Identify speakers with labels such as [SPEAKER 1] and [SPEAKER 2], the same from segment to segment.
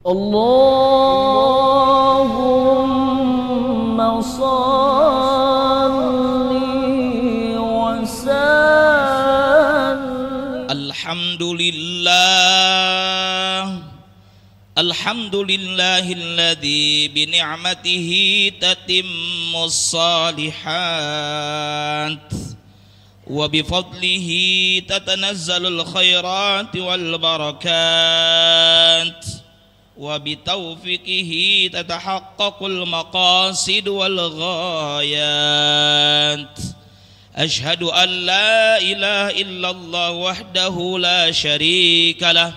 [SPEAKER 1] Allahumma salli wa sallim.
[SPEAKER 2] Alhamdulillahilladzi bi ni'matihi tatimmus shalihat wa bi fadlihi tatanazzalul khairat wal barakat wa bi taufiqihi tatahaqqaqul maqasid wal ghayat. Ashhadu an la ilaha illallah wahdahu la syarika lah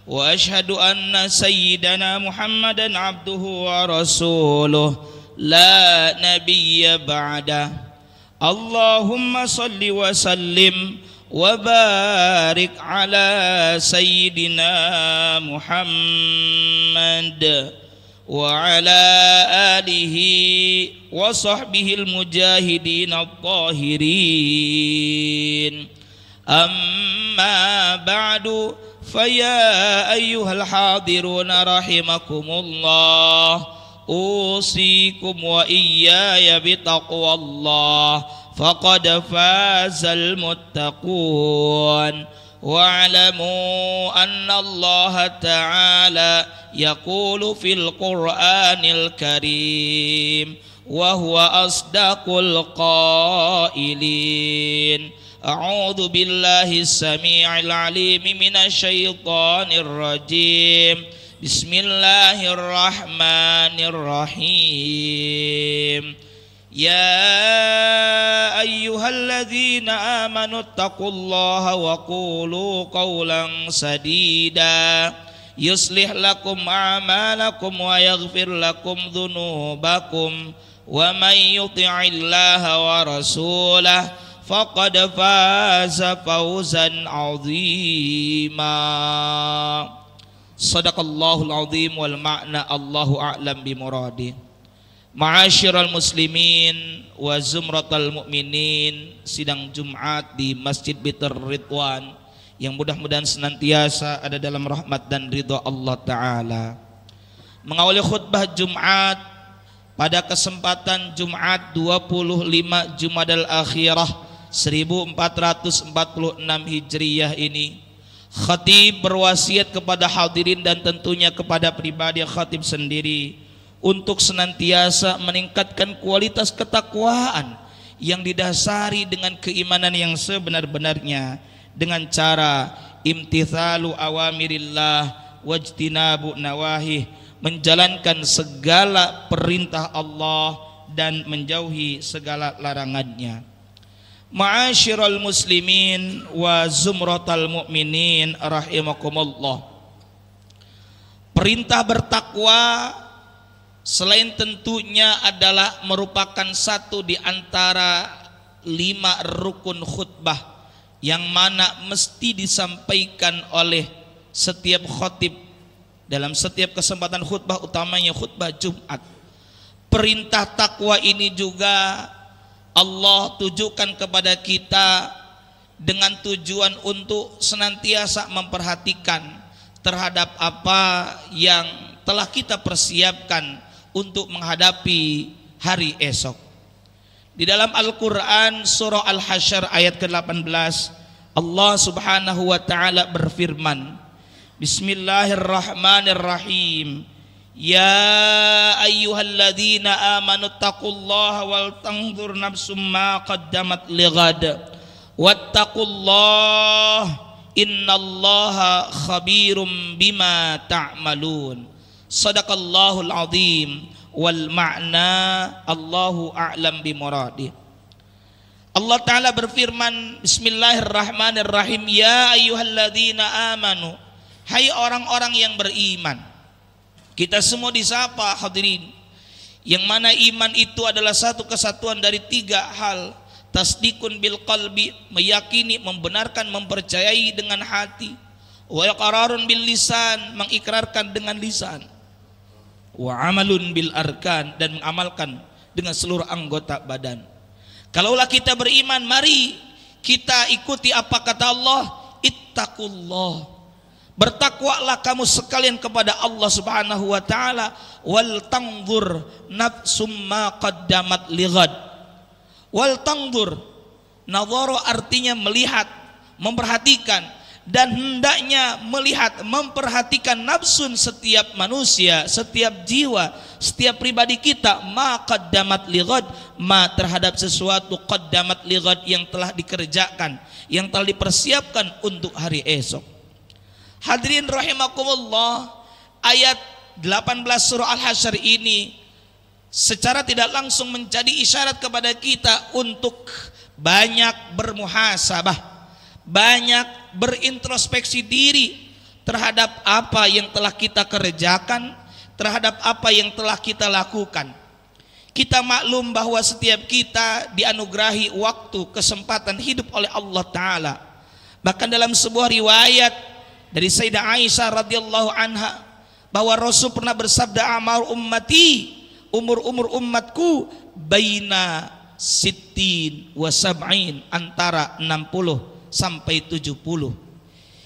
[SPEAKER 2] wa ashhadu anna sayyidana Muhammadan abduhu wa rasuluh la nabiyya ba'da. Allahumma salli wa sallim wa barik ala sayyidina Muhammad wa ala alihi wa sahbihi al-mujahidin at-tahirin. Amma ba'du, faya ayyuhal hadiruna rahimakumullah, usikum wa iyaya bitaqwallah, faqad fazal muttaqun. Wa'lamu anna Allah ta'ala yaqulu fil Qur'anil Karim wa huwa asdaqul qailin. A'udzu billahi as-sami'il 'alim minasy syaithanir rajim. Bismillahirrahmanirrahim. Ya ayyuhalladzina amanu taqullaha wa qulu qawlan sadida yuslih lakum a'malakum wa yaghfir lakum dhunubakum wa may yuti'illaha wa rasulahu faqad faza fawzan 'azima. Shadaqallahul 'azim wal ma'na Allahu a'lam bi muradi. Ma'asyiral muslimin wa zumratal mu'minin, sidang Jumat di Masjid Bitar Ridwan yang mudah-mudahan senantiasa ada dalam rahmat dan ridha Allah Ta'ala. Mengawali khutbah Jumat pada kesempatan Jumat 25 Jumadal Akhirah 1446 Hijriyah ini, khatib berwasiat kepada hadirin dan tentunya kepada pribadi khatib sendiri untuk senantiasa meningkatkan kualitas ketakwaan yang didasari dengan keimanan yang sebenar-benarnya dengan cara imtithalu awamirillah wajtinabu nawahih, menjalankan segala perintah Allah dan menjauhi segala larangannya. Ma'asyiral muslimin wa zumratal mu'minin rahimakumullah. Perintah bertakwa selain tentunya adalah merupakan satu di antara 5 rukun khutbah yang mana mesti disampaikan oleh setiap khatib dalam setiap kesempatan khutbah, utamanya khutbah Jumat. Perintah takwa ini juga Allah tujukan kepada kita dengan tujuan untuk senantiasa memperhatikan terhadap apa yang telah kita persiapkan untuk menghadapi hari esok. Di dalam Al-Quran surah Al-Hasyr ayat ke-18, Allah subhanahu wa ta'ala berfirman, Bismillahirrahmanirrahim. Ya ayyuhalladzina amanu taqullaha wal tanzur nafsum ma qaddamat lighad wattaqullaha innallaha khabirum bima ta'malun. Shadaqallahul azim wal ma'na Allahu a'lam bi muradi. Allah Ta'ala berfirman, Bismillahirrahmanirrahim. Ya ayyuhalladzina amanu, hai orang-orang yang beriman. Kita semua disapa hadirin, yang mana iman itu adalah satu kesatuan dari 3 hal. Tasdikun bil qalbi, meyakini, membenarkan, mempercayai dengan hati. Wa iqrarun bil lisan, mengikrarkan dengan lisan. Wa amalun bil arkan, dan mengamalkan dengan seluruh anggota badan. Kalaulah kita beriman, mari kita ikuti apa kata Allah, ittaqullah. Bertakwalah kamu sekalian kepada Allah Subhanahu wa taala. Wal tanzur nafsum ma qaddamat lighad. Wal tanzur, nadhara artinya melihat, memperhatikan, dan hendaknya melihat, memperhatikan nafsun, setiap manusia, setiap jiwa, setiap pribadi kita, ma qaddamat lighad, ma terhadap sesuatu, qaddamat lighad yang telah dikerjakan, yang telah dipersiapkan untuk hari esok. Hadirin rahimakumullah, ayat 18 surah Al-Hasyr ini secara tidak langsung menjadi isyarat kepada kita untuk banyak bermuhasabah, banyak berintrospeksi diri terhadap apa yang telah kita kerjakan, terhadap apa yang telah kita lakukan. Kita maklum bahwa setiap kita dianugerahi waktu, kesempatan hidup oleh Allah Ta'ala. Bahkan dalam sebuah riwayat dari Sayyidah Aisyah radhiyallahu anha, bahwa Rasul pernah bersabda, amar ummati, umur umatku, baina sittin wa sab'in, antara 60 sampai 70.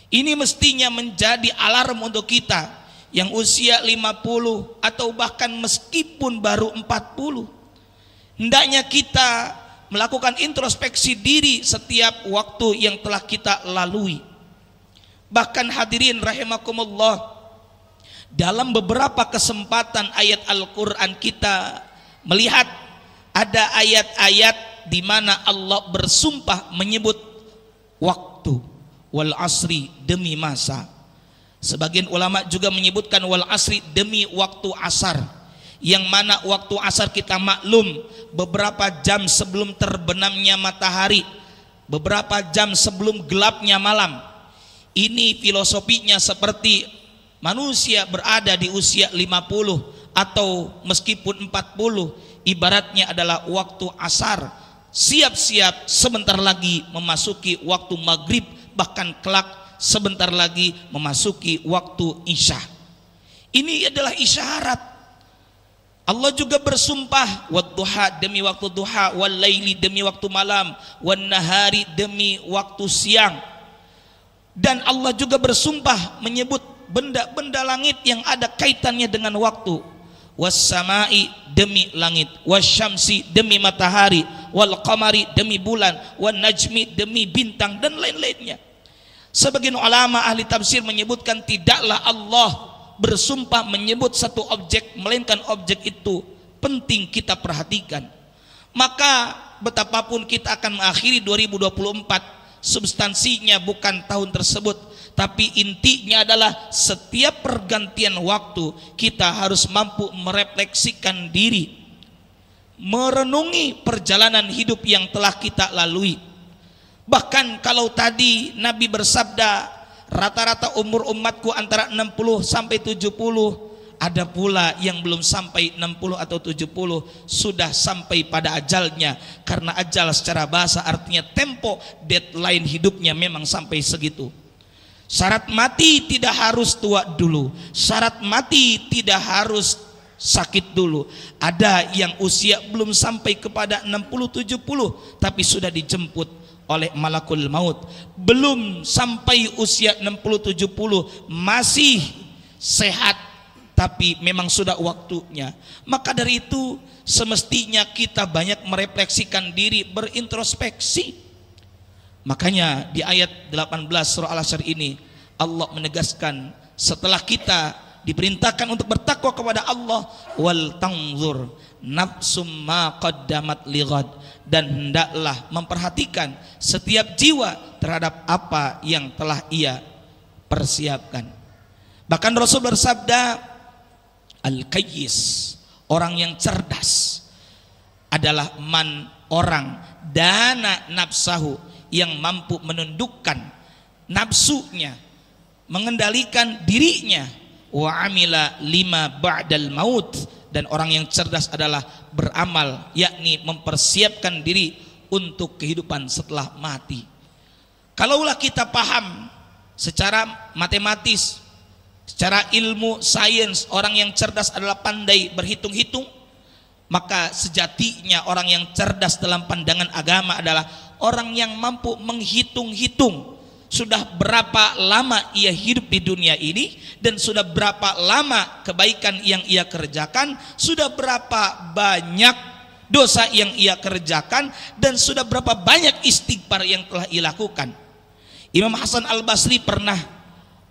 [SPEAKER 2] Ini mestinya menjadi alarm untuk kita yang usia 50 atau bahkan meskipun baru 40. Hendaknya kita melakukan introspeksi diri setiap waktu yang telah kita lalui. Bahkan hadirin rahimakumullah, dalam beberapa kesempatan ayat Al-Quran kita melihat ada ayat-ayat di mana Allah bersumpah menyebut waktu, wal asri, demi masa. Sebagian ulama juga menyebutkan wal asri, demi waktu asar, yang mana waktu asar kita maklum beberapa jam sebelum terbenamnya matahari, beberapa jam sebelum gelapnya malam. Ini filosofinya seperti manusia berada di usia 50 atau meskipun 40, ibaratnya adalah waktu asar, siap-siap sebentar lagi memasuki waktu maghrib, bahkan kelak sebentar lagi memasuki waktu isya. Ini adalah isyarat. Allah juga bersumpah, wadduha, demi waktu duha, wal laili, demi waktu malam, wan nahari, demi waktu siang. Dan Allah juga bersumpah menyebut benda-benda langit yang ada kaitannya dengan waktu. Was-samai, demi langit, wasyamsi, demi matahari, wal qamari, demi bulan, wan najmi, demi bintang, dan lain-lainnya. Sebagian ulama ahli tafsir menyebutkan tidaklah Allah bersumpah menyebut satu objek, melainkan objek itu penting kita perhatikan. Maka betapapun kita akan mengakhiri 2024, substansinya bukan tahun tersebut, tapi intinya adalah setiap pergantian waktu kita harus mampu merefleksikan diri, merenungi perjalanan hidup yang telah kita lalui. Bahkan kalau tadi Nabi bersabda rata-rata umur umatku antara 60 sampai 70, ada pula yang belum sampai 60 atau 70 sudah sampai pada ajalnya, karena ajal secara bahasa artinya tempo, deadline hidupnya memang sampai segitu. Syarat mati tidak harus tua dulu, syarat mati tidak harus sakit dulu. Ada yang usia belum sampai kepada 60-70 tapi sudah dijemput oleh malakul maut, belum sampai usia 60-70 masih sehat tapi memang sudah waktunya. Maka dari itu semestinya kita banyak merefleksikan diri, berintrospeksi. Makanya di ayat 18 surah Al-Hasyr ini Allah menegaskan, setelah kita diperintahkan untuk bertakwa kepada Allah, wal tanzur nafsum ma qaddamat lighad, dan hendaklah memperhatikan setiap jiwa terhadap apa yang telah ia persiapkan. Bahkan Rasul bersabda, al-kayyis, orang yang cerdas, adalah man, orang, dana nafsahu, yang mampu menundukkan nafsunya, mengendalikan dirinya, wa amila lima ba'dal maut, dan orang yang cerdas adalah beramal, yakni mempersiapkan diri untuk kehidupan setelah mati. Kalaulah kita paham secara matematis, secara ilmu sains, orang yang cerdas adalah pandai berhitung-hitung, maka sejatinya orang yang cerdas dalam pandangan agama adalah orang yang mampu menghitung-hitung sudah berapa lama ia hidup di dunia ini, dan sudah berapa lama kebaikan yang ia kerjakan, sudah berapa banyak dosa yang ia kerjakan, dan sudah berapa banyak istighfar yang telah ia lakukan. Imam Hasan Al-Basri pernah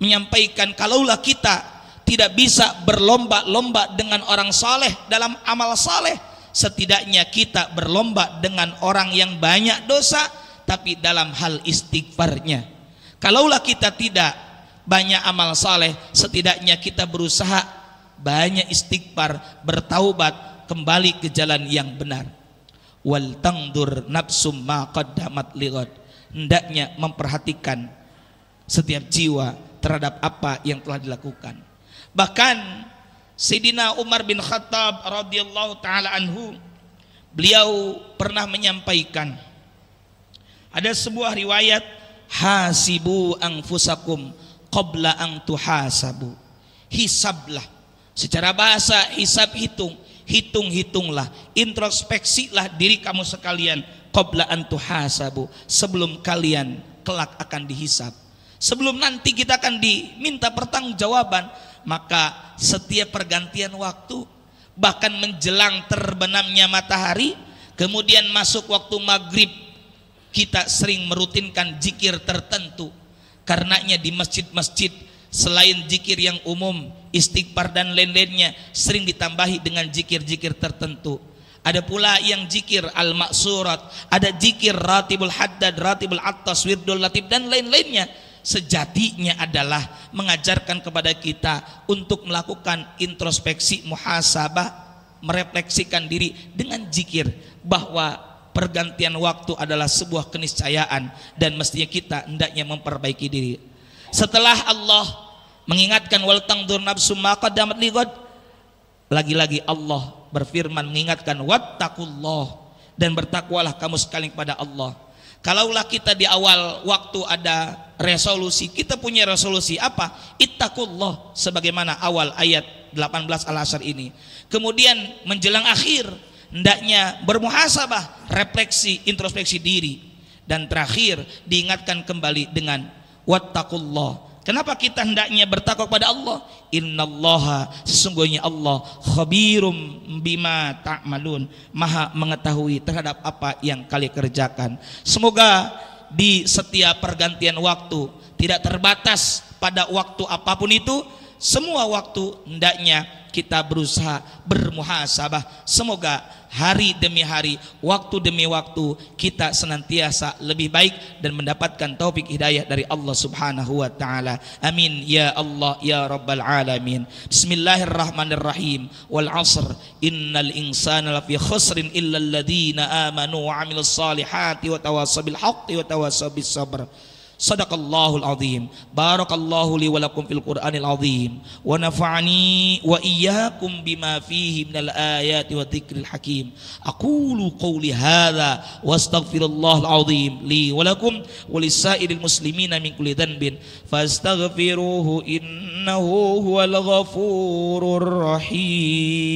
[SPEAKER 2] menyampaikan, kalaulah kita tidak bisa berlomba-lomba dengan orang saleh dalam amal saleh, setidaknya kita berlomba dengan orang yang banyak dosa tapi dalam hal istighfarnya. Kalaulah kita tidak banyak amal saleh, setidaknya kita berusaha banyak istighfar, bertaubat, kembali ke jalan yang benar. Wal tangdur nafsum ma qaddamat lighad. Hendaknya memperhatikan setiap jiwa terhadap apa yang telah dilakukan. Bahkan Sayyidina Umar bin Khattab radhiyallahu taala anhu, beliau pernah menyampaikan, ada sebuah riwayat, hasibu anfusakum qabla an tuhasabu. Hisablah, secara bahasa hisab, hitunglah, introspeksilah diri kamu sekalian, qabla an tuhasabu, sebelum kalian kelak akan dihisab, sebelum nanti kita akan diminta pertanggungjawaban. Maka setiap pergantian waktu, bahkan menjelang terbenamnya matahari, kemudian masuk waktu maghrib, kita sering merutinkan zikir tertentu. Karenanya di masjid-masjid selain zikir yang umum, istighfar dan lain-lainnya, sering ditambahi dengan zikir-zikir tertentu. Ada pula yang zikir al-maksurat, ada zikir ratibul haddad, ratibul attas, wirdul latif, dan lain-lainnya. Sejatinya adalah mengajarkan kepada kita untuk melakukan introspeksi, muhasabah, merefleksikan diri dengan zikir, bahwa pergantian waktu adalah sebuah keniscayaan dan mestinya kita hendaknya memperbaiki diri. Setelah Allah mengingatkan wal tangdur nafsum ma qaddamat lighad, lagi-lagi Allah berfirman mengingatkan wattaqullah, dan bertakwalah kamu sekalian kepada Allah. Kalaulah kita di awal waktu ada resolusi, kita punya resolusi apa? Ittaqullah, sebagaimana awal ayat 18 Al-Asr ini. Kemudian menjelang akhir hendaknya bermuhasabah, refleksi, introspeksi diri, dan terakhir diingatkan kembali dengan wattaqullah. Kenapa kita hendaknya bertakwa kepada Allah? Innallaha, sesungguhnya Allah, khabirum bima ta'malun, maha mengetahui terhadap apa yang kalian kerjakan. Semoga di setiap pergantian waktu, tidak terbatas pada waktu apapun itu, semua waktu hendaknya kita berusaha bermuhasabah. Semoga hari demi hari, waktu demi waktu, kita senantiasa lebih baik dan mendapatkan taufik hidayah dari Allah Subhanahu wa taala. Amin ya Allah ya rabbal alamin. Bismillahirrahmanirrahim. Wal 'asr innal insana lafi khusrin illa alladhina amanu wa 'amilus solihati wa tawassaw bil haqqi wa tawassaw bis sabr. Sadaqallahul azim. Barakallahu li wa lakum fil Qur'anil azim wa nafa'ani wa iyyakum bima fihi minal ayati wa dzikril hakim. Aqulu qawli hadza wa astaghfirullahal azim li wa lakum wa lisairil muslimina min kulli dhanbin fastaghfiruhu innahu huwal ghafurur rahim.